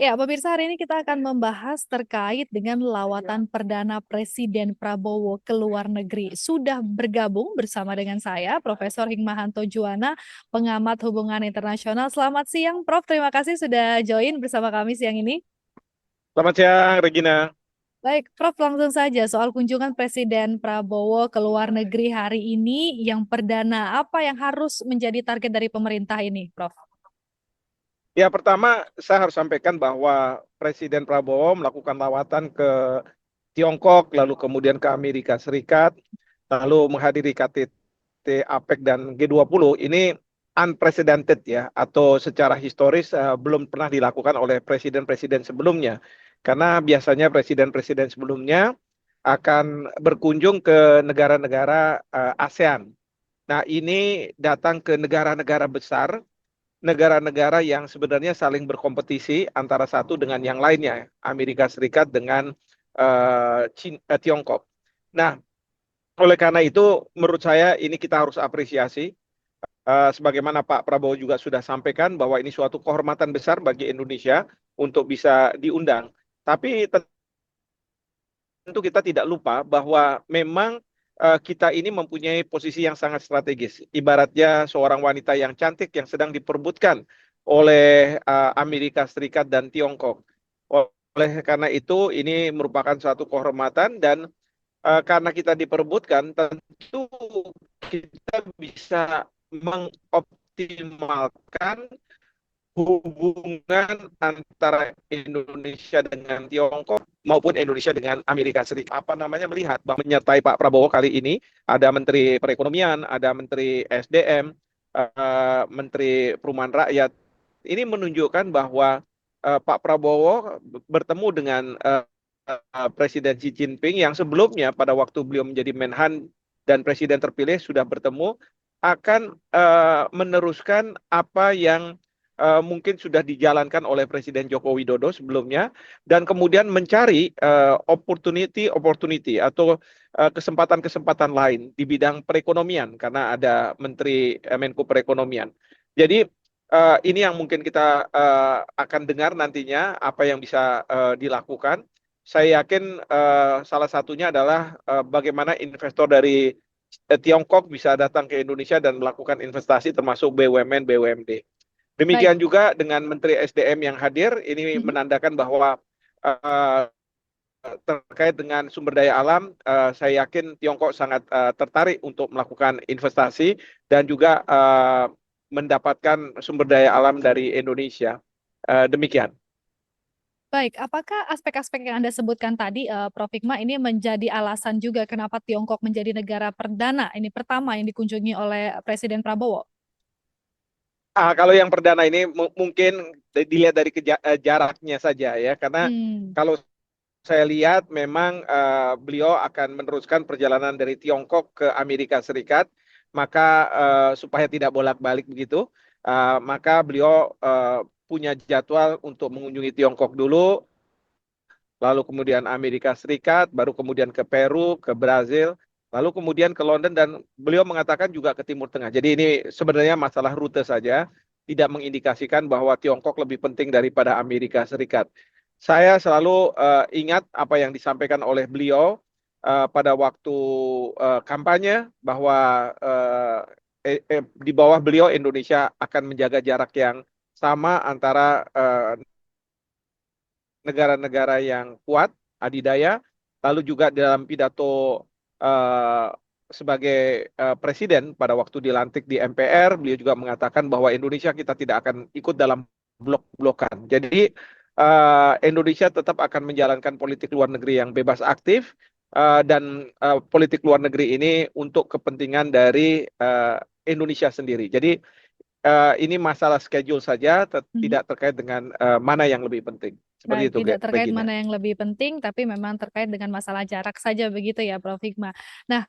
Ya, pemirsa, hari ini kita akan membahas terkait dengan lawatan Perdana Presiden Prabowo ke luar negeri. Sudah bergabung bersama dengan saya, Profesor Hikmahanto Juwana, pengamat hubungan internasional. Selamat siang, Prof. Terima kasih sudah join bersama kami siang ini. Selamat siang, Regina. Baik, Prof, langsung saja soal kunjungan Presiden Prabowo ke luar negeri hari ini yang perdana. Apa yang harus menjadi target dari pemerintah ini, Prof? Ya, pertama saya harus sampaikan bahwa Presiden Prabowo melakukan lawatan ke Tiongkok, lalu kemudian ke Amerika Serikat, lalu menghadiri KTT APEC dan G20. Ini unprecedented ya, atau secara historis belum pernah dilakukan oleh presiden-presiden sebelumnya. Karena biasanya presiden-presiden sebelumnya akan berkunjung ke negara-negara ASEAN. Nah, ini datang ke negara-negara besar, negara-negara yang sebenarnya saling berkompetisi antara satu dengan yang lainnya, Amerika Serikat dengan Tiongkok. Nah, oleh karena itu, menurut saya ini kita harus apresiasi. Sebagaimana Pak Prabowo juga sudah sampaikan bahwa ini suatu kehormatan besar bagi Indonesia untuk bisa diundang. Tapi tentu kita tidak lupa bahwa memang kita ini mempunyai posisi yang sangat strategis. Ibaratnya seorang wanita yang cantik yang sedang diperebutkan oleh Amerika Serikat dan Tiongkok. Oleh karena itu, ini merupakan suatu kehormatan dan karena kita diperebutkan, tentu kita bisa mengoptimalkan hubungan antara Indonesia dengan Tiongkok maupun Indonesia dengan Amerika Serikat. Apa namanya melihat bahwa menyertai Pak Prabowo kali ini ada Menteri Perekonomian, ada Menteri SDM, Menteri Perumahan Rakyat. Ini menunjukkan bahwa Pak Prabowo bertemu dengan Presiden Xi Jinping yang sebelumnya pada waktu beliau menjadi Menhan dan Presiden terpilih sudah bertemu akan meneruskan apa yang mungkin sudah dijalankan oleh Presiden Joko Widodo sebelumnya dan kemudian mencari opportunity atau kesempatan-kesempatan lain di bidang perekonomian karena ada Menteri Menko Perekonomian. Jadi ini yang mungkin kita akan dengar nantinya apa yang bisa dilakukan. Saya yakin salah satunya adalah bagaimana investor dari Tiongkok bisa datang ke Indonesia dan melakukan investasi termasuk BUMN, BUMD. Baik. Demikian juga dengan Menteri SDM yang hadir, ini Mhm. menandakan bahwa uh, terkait dengan sumber daya alam, saya yakin Tiongkok sangat tertarik untuk melakukan investasi dan juga mendapatkan sumber daya alam dari Indonesia. Demikian. Baik, apakah aspek-aspek yang Anda sebutkan tadi, Prof. Hikmah, ini menjadi alasan juga kenapa Tiongkok menjadi negara perdana, ini pertama yang dikunjungi oleh Presiden Prabowo? Kalau yang perdana ini mungkin dilihat dari jaraknya saja ya, karena Hmm, kalau saya lihat memang beliau akan meneruskan perjalanan dari Tiongkok ke Amerika Serikat, maka supaya tidak bolak-balik begitu, maka beliau punya jadwal untuk mengunjungi Tiongkok dulu, lalu kemudian Amerika Serikat, baru kemudian ke Peru, ke Brazil, lalu kemudian ke London dan beliau mengatakan juga ke Timur Tengah. Jadi ini sebenarnya masalah rute saja, tidak mengindikasikan bahwa Tiongkok lebih penting daripada Amerika Serikat. Saya selalu ingat apa yang disampaikan oleh beliau pada waktu kampanye bahwa di bawah beliau Indonesia akan menjaga jarak yang sama antara negara-negara yang kuat, adidaya, lalu juga dalam pidato eh, sebagai presiden pada waktu dilantik di MPR, beliau juga mengatakan bahwa Indonesia kita tidak akan ikut dalam blok-blokan. Jadi Indonesia tetap akan menjalankan politik luar negeri yang bebas aktif dan politik luar negeri ini untuk kepentingan dari Indonesia sendiri. Jadi ini masalah schedule saja, mhm. tidak terkait dengan mana yang lebih penting. Seperti Baik, itu, tidak terkait Regina. mana yang lebih penting, tapi memang terkait dengan masalah jarak saja begitu ya, Prof. Hikmah. Nah,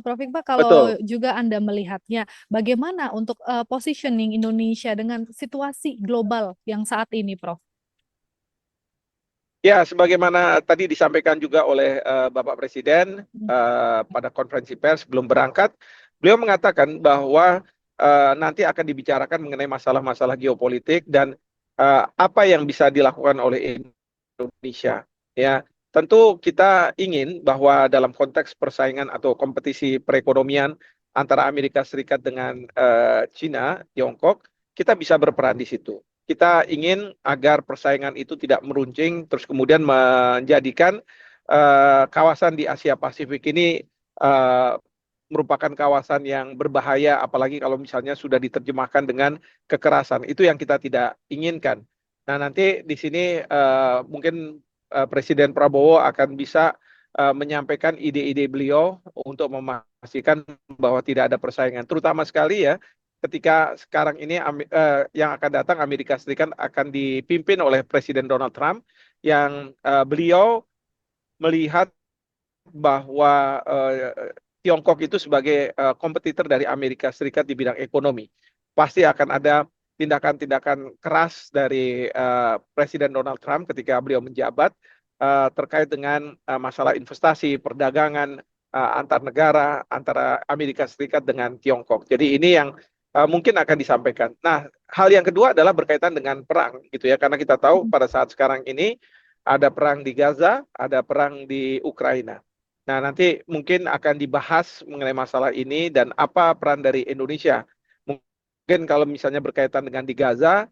Prof. Hikmah, kalau Betul. juga Anda melihatnya, bagaimana untuk positioning Indonesia dengan situasi global yang saat ini, Prof? Ya, sebagaimana tadi disampaikan juga oleh Bapak Presiden Mhm. pada konferensi pers sebelum berangkat, beliau mengatakan bahwa nanti akan dibicarakan mengenai masalah-masalah geopolitik dan apa yang bisa dilakukan oleh Indonesia. Ya, tentu kita ingin bahwa dalam konteks persaingan atau kompetisi perekonomian antara Amerika Serikat dengan China, Tiongkok, kita bisa berperan di situ. Kita ingin agar persaingan itu tidak meruncing, terus kemudian menjadikan kawasan di Asia Pasifik ini uh, merupakan kawasan yang berbahaya, apalagi kalau misalnya sudah diterjemahkan dengan kekerasan. Itu yang kita tidak inginkan. Nah, nanti di sini mungkin Presiden Prabowo akan bisa menyampaikan ide-ide beliau untuk memastikan bahwa tidak ada persaingan. Terutama sekali ya, ketika sekarang ini yang akan datang Amerika Serikat akan dipimpin oleh Presiden Donald Trump, yang beliau melihat bahwa Tiongkok itu sebagai kompetitor dari Amerika Serikat di bidang ekonomi. Pasti akan ada tindakan-tindakan keras dari Presiden Donald Trump ketika beliau menjabat terkait dengan masalah investasi, perdagangan antar negara, antara Amerika Serikat dengan Tiongkok. Jadi ini yang mungkin akan disampaikan. Nah, hal yang kedua adalah berkaitan dengan perang, gitu ya, karena kita tahu pada saat sekarang ini ada perang di Gaza, ada perang di Ukraina. Nah, nanti mungkin akan dibahas mengenai masalah ini dan apa peran dari Indonesia. Mungkin kalau misalnya berkaitan dengan di Gaza,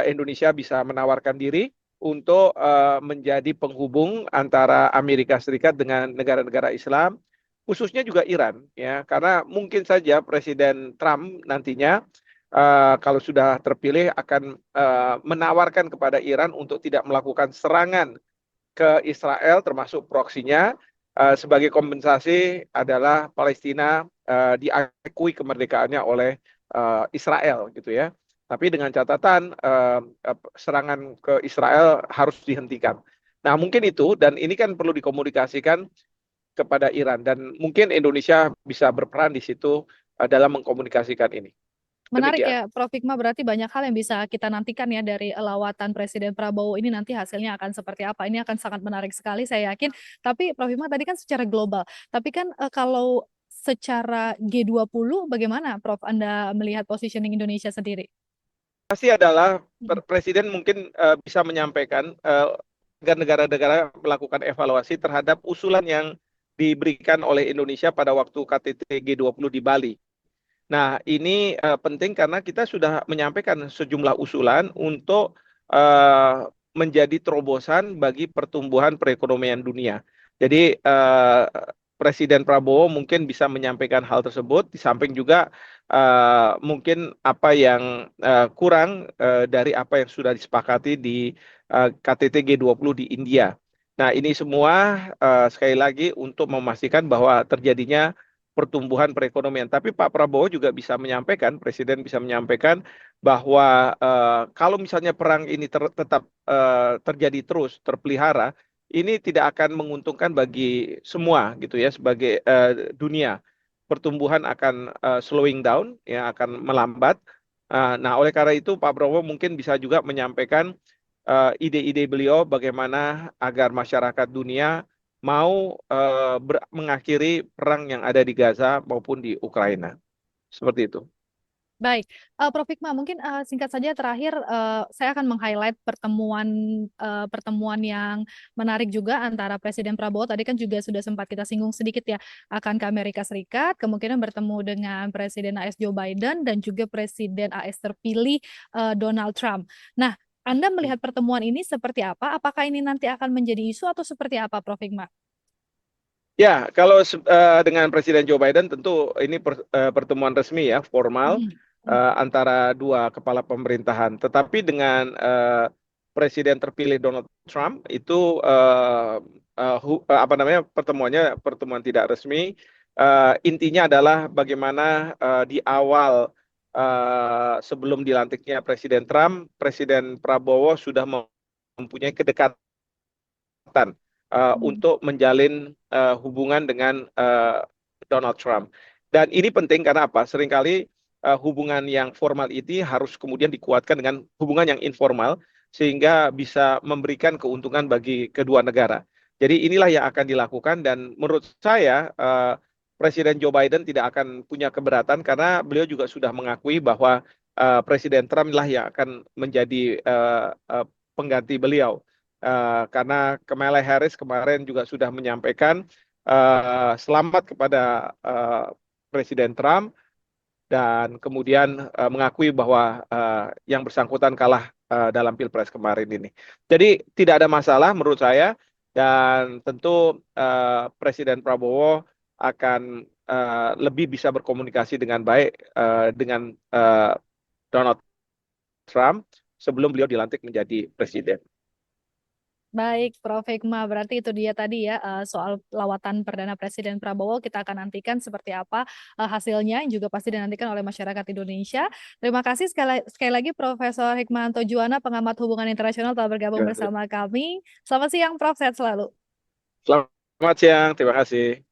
Indonesia bisa menawarkan diri untuk menjadi penghubung antara Amerika Serikat dengan negara-negara Islam, khususnya juga Iran, ya, karena mungkin saja Presiden Trump nantinya kalau sudah terpilih akan menawarkan kepada Iran untuk tidak melakukan serangan ke Israel termasuk proksinya, sebagai kompensasi adalah Palestina diakui kemerdekaannya oleh Israel gitu ya. Tapi dengan catatan serangan ke Israel harus dihentikan. Nah, mungkin itu, dan ini kan perlu dikomunikasikan kepada Iran, dan mungkin Indonesia bisa berperan di situ dalam mengkomunikasikan ini. Menarik Demikian. ya, Prof. Hikmah, berarti banyak hal yang bisa kita nantikan ya dari lawatan Presiden Prabowo ini, nanti hasilnya akan seperti apa. Ini akan sangat menarik sekali saya yakin. Tapi Prof. Hikmah tadi kan secara global. Tapi kan kalau secara G20 bagaimana Prof Anda melihat positioning Indonesia sendiri? Pasti adalah Mm. Presiden mungkin bisa menyampaikan agar negara-negara melakukan evaluasi terhadap usulan yang diberikan oleh Indonesia pada waktu KTT G20 di Bali. Nah, ini penting karena kita sudah menyampaikan sejumlah usulan untuk menjadi terobosan bagi pertumbuhan perekonomian dunia. Jadi, Presiden Prabowo mungkin bisa menyampaikan hal tersebut, di samping juga mungkin apa yang kurang dari apa yang sudah disepakati di KTT G20 di India. Nah, ini semua sekali lagi untuk memastikan bahwa terjadinya pertumbuhan perekonomian. Tapi Pak Prabowo juga bisa menyampaikan, Presiden bisa menyampaikan bahwa kalau misalnya perang ini tetap terjadi terus, terpelihara, ini tidak akan menguntungkan bagi semua gitu ya, sebagai dunia. Pertumbuhan akan slowing down, ya, akan melambat. Nah, oleh karena itu Pak Prabowo mungkin bisa juga menyampaikan ide-ide beliau bagaimana agar masyarakat dunia mau mengakhiri perang yang ada di Gaza maupun di Ukraina. Seperti itu. Baik, Prof. Hikmah, mungkin singkat saja terakhir saya akan meng-highlight pertemuan yang menarik juga antara Presiden Prabowo, tadi kan juga sudah sempat kita singgung sedikit ya, akan ke Amerika Serikat, kemungkinan bertemu dengan Presiden AS Joe Biden dan juga Presiden AS terpilih Donald Trump. Nah, Anda melihat pertemuan ini seperti apa? Apakah ini nanti akan menjadi isu atau seperti apa, Prof. Hikmah? Ya, kalau dengan Presiden Joe Biden tentu ini pertemuan resmi ya, formal Mm, mm. antara dua kepala pemerintahan. Tetapi dengan Presiden terpilih Donald Trump itu apa namanya, pertemuan tidak resmi. Intinya adalah bagaimana di awal sebelum dilantiknya Presiden Trump, Presiden Prabowo sudah mempunyai kedekatan Mm. untuk menjalin hubungan dengan Donald Trump. Dan ini penting karena apa? Seringkali hubungan yang formal ini harus kemudian dikuatkan dengan hubungan yang informal sehingga bisa memberikan keuntungan bagi kedua negara. Jadi inilah yang akan dilakukan, dan menurut saya Presiden Joe Biden tidak akan punya keberatan karena beliau juga sudah mengakui bahwa Presiden Trump lah yang akan menjadi pengganti beliau. Karena Kamala Harris kemarin juga sudah menyampaikan selamat kepada Presiden Trump dan kemudian mengakui bahwa yang bersangkutan kalah dalam Pilpres kemarin ini. Jadi tidak ada masalah menurut saya dan tentu Presiden Prabowo akan lebih bisa berkomunikasi dengan baik dengan Donald Trump sebelum beliau dilantik menjadi presiden. Baik, Prof. Hikmah, berarti itu dia tadi ya soal lawatan Perdana Presiden Prabowo. Kita akan nantikan seperti apa hasilnya, yang juga pasti dinantikan oleh masyarakat Indonesia. Terima kasih sekali lagi Profesor Hikmahanto Juwana, pengamat hubungan internasional telah bergabung Ya, bersama kami. Selamat siang, Prof. Sehat selalu. selamat siang, terima kasih.